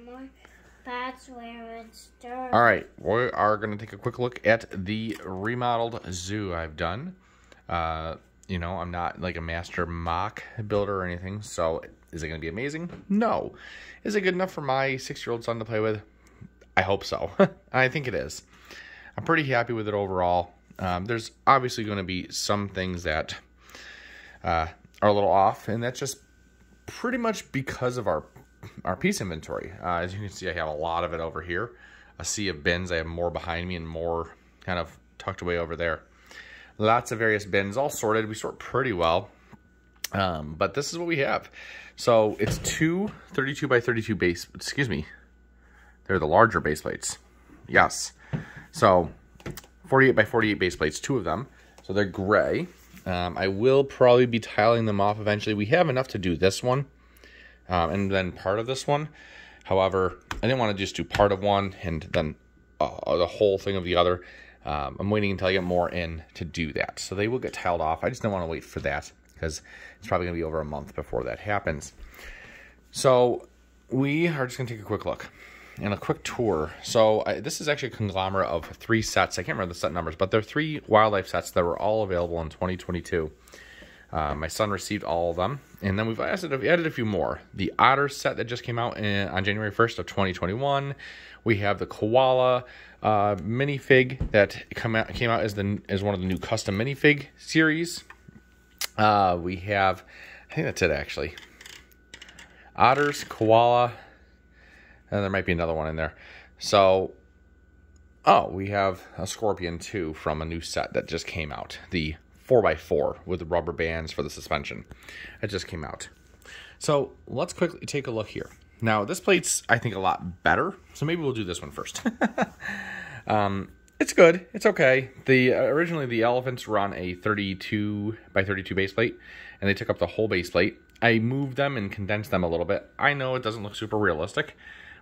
more. That's where it starts. All right, we are going to take a quick look at the remodeled zoo I've done. You know, I'm not like a master mock builder or anything, so is it going to be amazing? No. Is it good enough for my 6-year-old son to play with? I hope so. I think it is. I'm pretty happy with it overall. There's obviously going to be some things that are a little off, and that's just pretty much because of our piece inventory. As you can see, I have a lot of it over here. A sea of bins. I have more behind me and more kind of tucked away over there. Lots of various bins, all sorted. We sort pretty well. But this is what we have. So it's two 32 by 32 base, excuse me. They're the larger base plates. Yes. So 48 by 48 base plates, 2 of them. So they're gray. I will probably be tiling them off eventually. We have enough to do this one. And then part of this one. However, I didn't want to just do part of one and then the whole thing of the other. I'm waiting until I get more in to do that. So they will get tiled off. I just don't want to wait for that because it's probably going to be over a month before that happens. So we are just going to take a quick look and a quick tour. So this is actually a conglomerate of 3 sets. I can't remember the set numbers, but they're 3 wildlife sets that were all available in 2022. My son received all of them. And then we've added a few more. The otter set that just came out on January 1st of 2021. We have the koala minifig that came out as one of the new custom minifig series. We have, I think that's it actually. Otters, koala, and there might be another one in there. So, we have a scorpion too from a new set that just came out. The 4x4 with the rubber bands for the suspension. It just came out. So let's quickly take a look here. Now this plate's, I think, a lot better. So maybe we'll do this one first. It's good. It's okay. Originally the elephants were on a 32 by 32 base plate, and they took up the whole base plate. I moved them and condensed them a little bit. I know it doesn't look super realistic,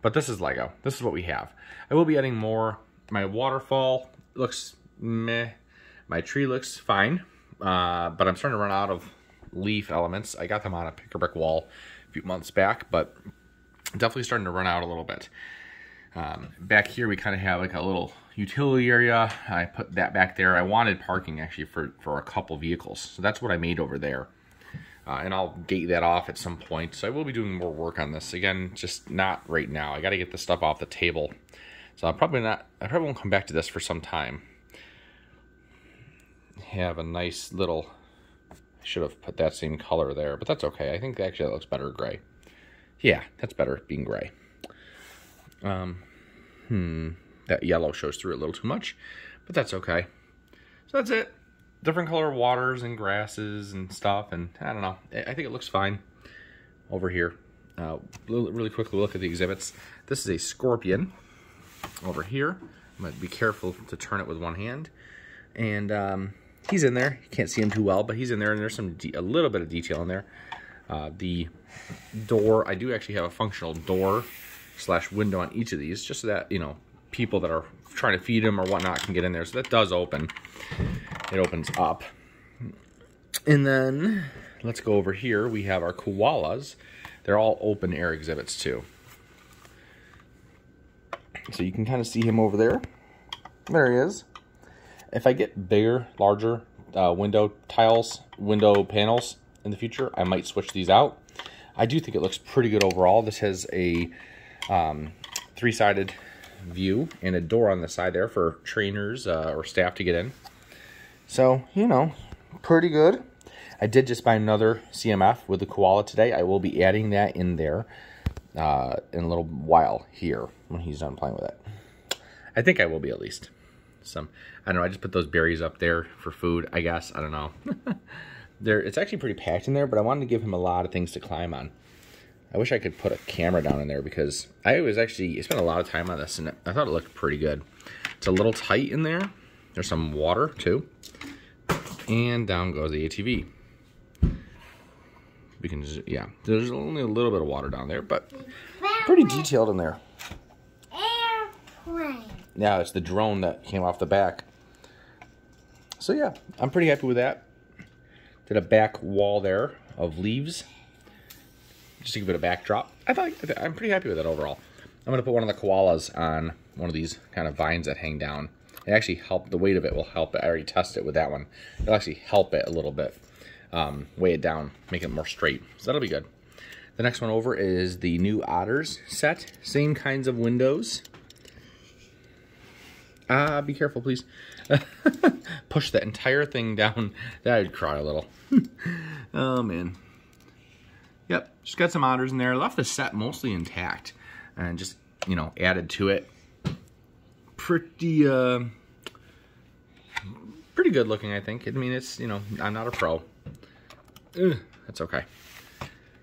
but this is Lego. This is what we have. I will be adding more. My waterfall looks meh. My tree looks fine, but I'm starting to run out of leaf elements. I got them on a picker brick wall a few months back, but definitely starting to run out a little bit. Back here, we kind of have like a little utility area. I put that back there. I wanted parking actually for a couple vehicles, so that's what I made over there. And I'll gate that off at some point. So I will be doing more work on this. Again, just not right now. I got to get this stuff off the table. So I probably won't come back to this for some time. Have a nice little, I should have put that same color there, but that's okay. I think actually that looks better gray. Yeah, that's better being gray. That yellow shows through a little too much, but that's okay. So that's it. Different color waters and grasses and stuff, and I don't know. I think it looks fine over here. Really quickly look at the exhibits. This is a scorpion over here. I'm going to be careful to turn it with one hand. And he's in there. You can't see him too well, but he's in there, and there's a little bit of detail in there. The door, I do actually have a functional door / window on each of these, just so that, you know, people that are trying to feed him or whatnot can get in there. So that does open. It opens up. And then let's go over here. We have our koalas. They're all open air exhibits too. So you can kind of see him over there. There he is. If I get bigger, larger window panels in the future, I might switch these out. I do think it looks pretty good overall. This has a 3-sided view and a door on the side there for trainers or staff to get in. So, you know, pretty good. I did just buy another CMF with the koala today. I will be adding that in there in a little while here when he's done playing with it. I think I will be at least. I don't know, I just put those berries up there for food, I guess. I don't know. It's actually pretty packed in there, but I wanted to give him a lot of things to climb on. I wish I could put a camera down in there because I spent a lot of time on this and I thought it looked pretty good. It's a little tight in there. There's some water too. And down goes the ATV. Yeah, there's only a little bit of water down there, but pretty detailed in there. Airplane. Yeah, it's the drone that came off the back. So yeah, I'm pretty happy with that. Did a back wall there of leaves, just to give it a backdrop. I'm pretty happy with that overall. I'm going to put one of the koalas on one of these kind of vines that hang down. It actually help, the weight of it will help it. I already tested it with that one. It'll actually help it a little bit. Weigh it down, make it more straight. So that'll be good. The next one over is the new Otters set. Same kinds of windows. Be careful, please. Push that entire thing down. I'd cry a little. Oh, man. Yep, just got some Otters in there. Left the set mostly intact. And just, you know, added to it. Pretty good looking, I think. I mean, it's, you know, I'm not a pro. That's okay.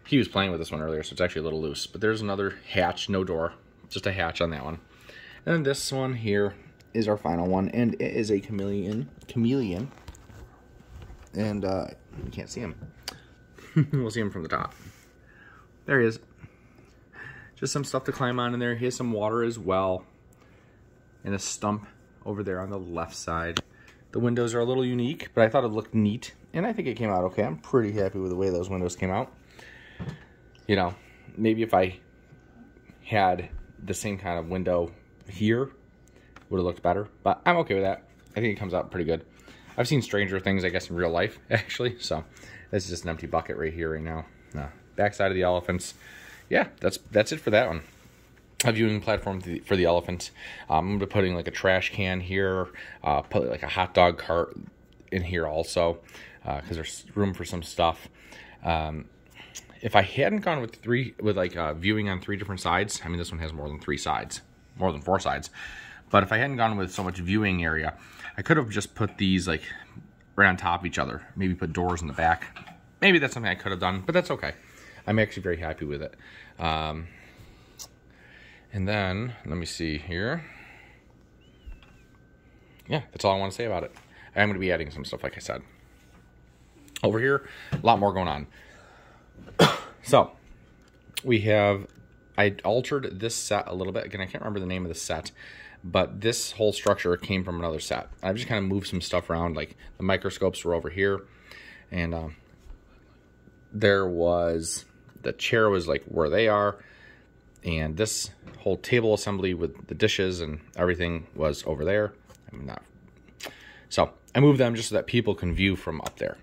He was playing with this one earlier, so it's actually a little loose. But there's another hatch, no door. Just a hatch on that one. And this one here is our final one, and it is a chameleon. And you can't see him. We'll see him from the top. There he is. Just some stuff to climb on in there. He has some water as well. And a stump over there on the left side. The windows are a little unique, but I thought it looked neat. And I think it came out okay. I'm pretty happy with the way those windows came out. You know, maybe if I had the same kind of window here, would have looked better. But I'm okay with that. I think it comes out pretty good. I've seen stranger things, I guess, in real life, actually. So this is just an empty bucket right here right now. Backside of the elephants. Yeah, that's it for that one. A viewing platform for the elephant. I'm going to be putting like a trash can here, put like a hot dog cart in here also, because there's room for some stuff. If I hadn't gone with viewing on 3 different sides, I mean this one has more than 3 sides, more than 4 sides. But if I hadn't gone with so much viewing area, I could have just put these like right on top of each other. Maybe put doors in the back. Maybe that's something I could have done, but that's okay. I'm actually very happy with it. And then, let me see here. Yeah, that's all I want to say about it. I'm going to be adding some stuff, like I said. Over here, a lot more going on. So, we have, I altered this set a little bit. Again, I can't remember the name of the set, but this whole structure came from another set. I've just kind of moved some stuff around, like the microscopes were over here, and there was, the chair was like where they are, and this whole table assembly with the dishes and everything was over there. So I moved them just so that people can view from up there.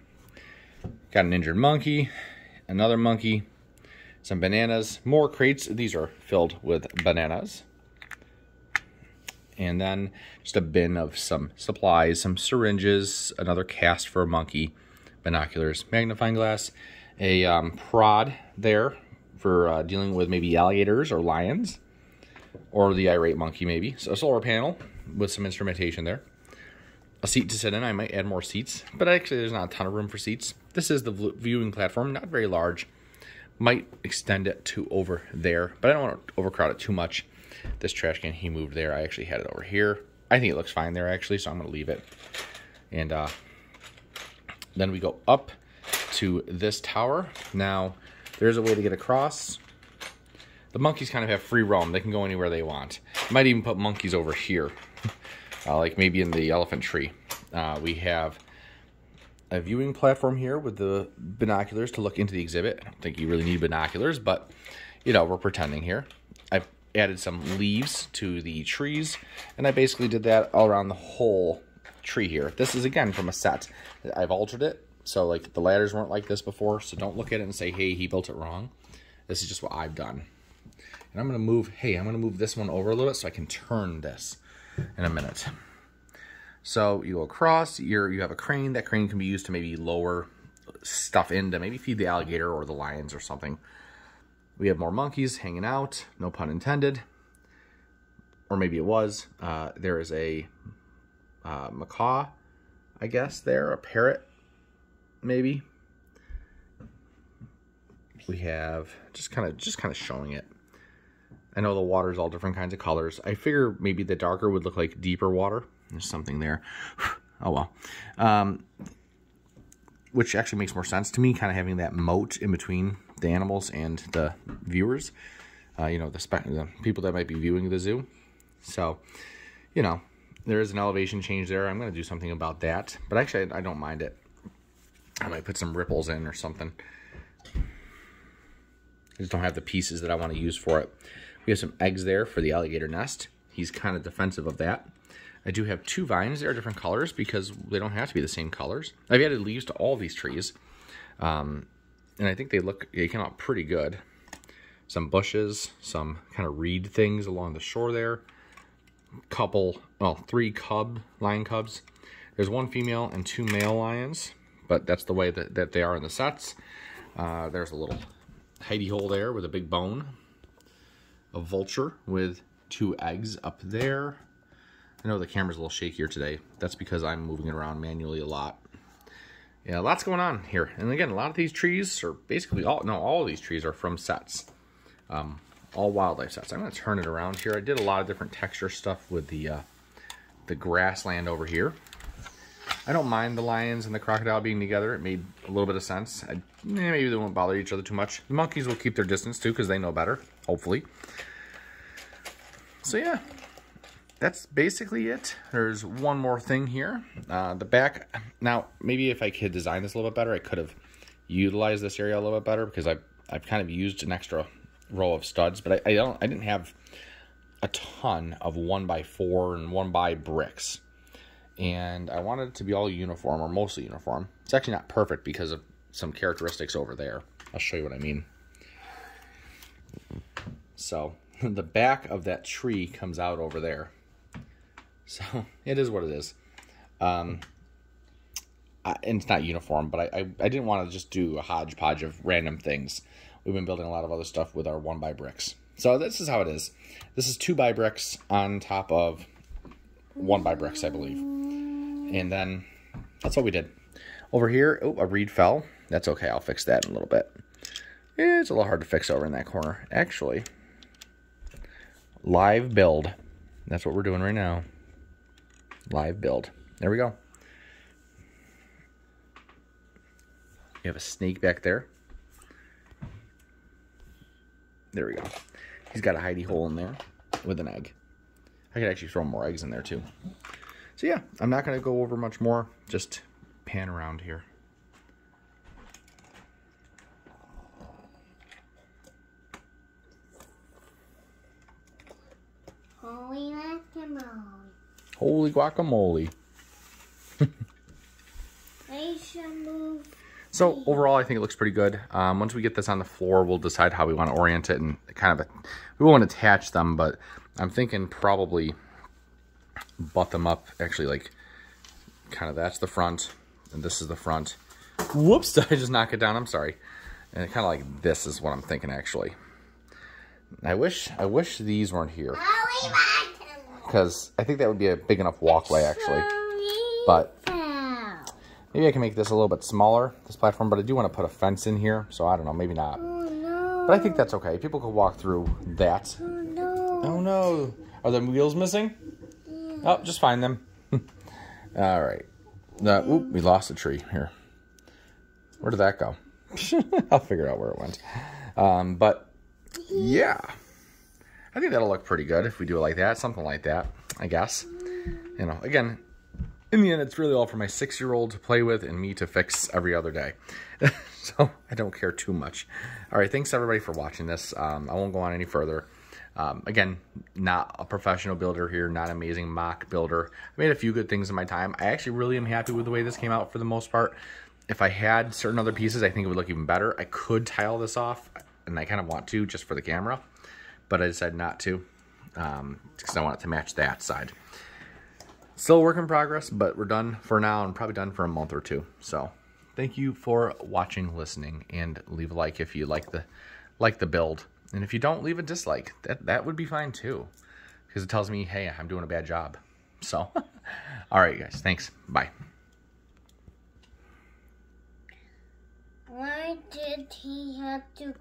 Got an injured monkey, another monkey, some bananas, more crates. These are filled with bananas. And then just a bin of some supplies, some syringes, another cast for a monkey, binoculars, magnifying glass, a prod there for dealing with maybe alligators or lions, or the irate monkey maybe. So a solar panel with some instrumentation there. A seat to sit in. I might add more seats, but actually there's not a ton of room for seats. This is the viewing platform, not very large. Might extend it to over there, but I don't want to overcrowd it too much. This trash can he moved there. I actually had it over here. I think it looks fine there actually, so I'm going to leave it. And then we go up to this tower. Now, there's a way to get across. The monkeys kind of have free roam. They can go anywhere they want. Might even put monkeys over here, like maybe in the elephant tree. We have a viewing platform here with the binoculars to look into the exhibit. I don't think you really need binoculars, but, you know, we're pretending here. I've added some leaves to the trees, and I basically did that all around the whole tree here. This is, again, from a set. I've altered it. So, like, the ladders weren't like this before, so don't look at it and say, hey, he built it wrong. This is just what I've done. And I'm going to move this one over a little bit so I can turn this in a minute. So, you go across, you have a crane. That crane can be used to maybe lower stuff in to maybe feed the alligator or the lions or something. We have more monkeys hanging out, no pun intended. Or maybe it was. There is a macaw, I guess, there, a parrot. Maybe we have just kind of showing it. I know the water's all different kinds of colors. I figure maybe the darker would look like deeper water. There's something there. Oh well. Which actually makes more sense to me, kind of having that moat in between the animals and the viewers. You know, the people that might be viewing the zoo. So, you know, there is an elevation change there. I'm going to do something about that. But actually, I don't mind it. I might put some ripples in or something. I just don't have the pieces that I want to use for it. We have some eggs there for the alligator nest. He's kind of defensive of that. I do have 2 vines. They are different colors because they don't have to be the same colors. I've added leaves to all these trees. And I think they came out pretty good. Some bushes, some kind of reed things along the shore there. 3 lion cubs. There's 1 female and 2 male lions, but that's the way that they are in the sets. There's a little hidey hole there with a big bone. A vulture with 2 eggs up there. I know the camera's a little shakier today. That's because I'm moving it around manually a lot. Yeah, lots going on here. And again, a lot of these trees are basically all of these trees are from sets. All wildlife sets. I'm going to turn it around here. I did a lot of different texture stuff with the grassland over here. I don't mind the lions and the crocodile being together. It made a little bit of sense. Maybe they won't bother each other too much. The monkeys will keep their distance too because they know better, hopefully. So yeah, that's basically it. There's one more thing here. The back. Now, maybe if I could design this a little bit better, I could have utilized this area a little bit better because I've kind of used an extra row of studs, but I didn't have a ton of 1x4 and 1x bricks. And I wanted it to be all uniform, or mostly uniform. It's actually not perfect because of some characteristics over there. I'll show you what I mean. So, the back of that tree comes out over there. So, it is what it is. And it's not uniform, but I didn't want to just do a hodgepodge of random things. We've been building a lot of other stuff with our 1x bricks. So, this is how it is. This is 2x bricks on top of 1x bricks, I believe. And then that's what we did. Over here, a reed fell. That's okay, I'll fix that in a little bit. It's a little hard to fix over in that corner. Actually, live build. That's what we're doing right now. Live build. There we go. You have a snake back there. There we go. He's got a hidey hole in there with an egg. I could actually throw more eggs in there too. So yeah, I'm not going to go over much more. Just pan around here. Holy guacamole. Holy guacamole. I should move. So overall, I think it looks pretty good. Once we get this on the floor, we'll decide how we want to orient it and kind of, we won't attach them, but I'm thinking probably butt them up. Actually, like kind of that's the front and this is the front. Whoops, did I just knock it down? I'm sorry. And kind of like this is what I'm thinking actually. I wish these weren't here because I think that would be a big enough walkway actually. But maybe I can make this a little bit smaller, this platform, but I do want to put a fence in here, so I don't know, maybe not. Oh, no. But I think that's okay. People could walk through that. Oh, no. Oh, no. Are the wheels missing? Yeah. Oh, just find them. All right. Oop, we lost a tree here. Where did that go? I'll figure out where it went. But, yeah. I think that'll look pretty good if we do it like that. Something like that, I guess. You know, again, in the end, it's really all for my 6-year-old to play with and me to fix every other day. So I don't care too much. All right, thanks everybody for watching this. I won't go on any further. Again, not a professional builder here, not an amazing mock builder. I made a few good things in my time. I actually really am happy with the way this came out for the most part. If I had certain other pieces, I think it would look even better. I could tile this off, and I kind of want to just for the camera, but I decided not to because I want it to match that side. Still a work in progress, but we're done for now and probably done for a month or two. So thank you for watching, listening, and leave a like if you like the build. And if you don't, leave a dislike. That would be fine too, because it tells me, hey, I'm doing a bad job. So, all right, guys, thanks. Bye. Why did he have to go?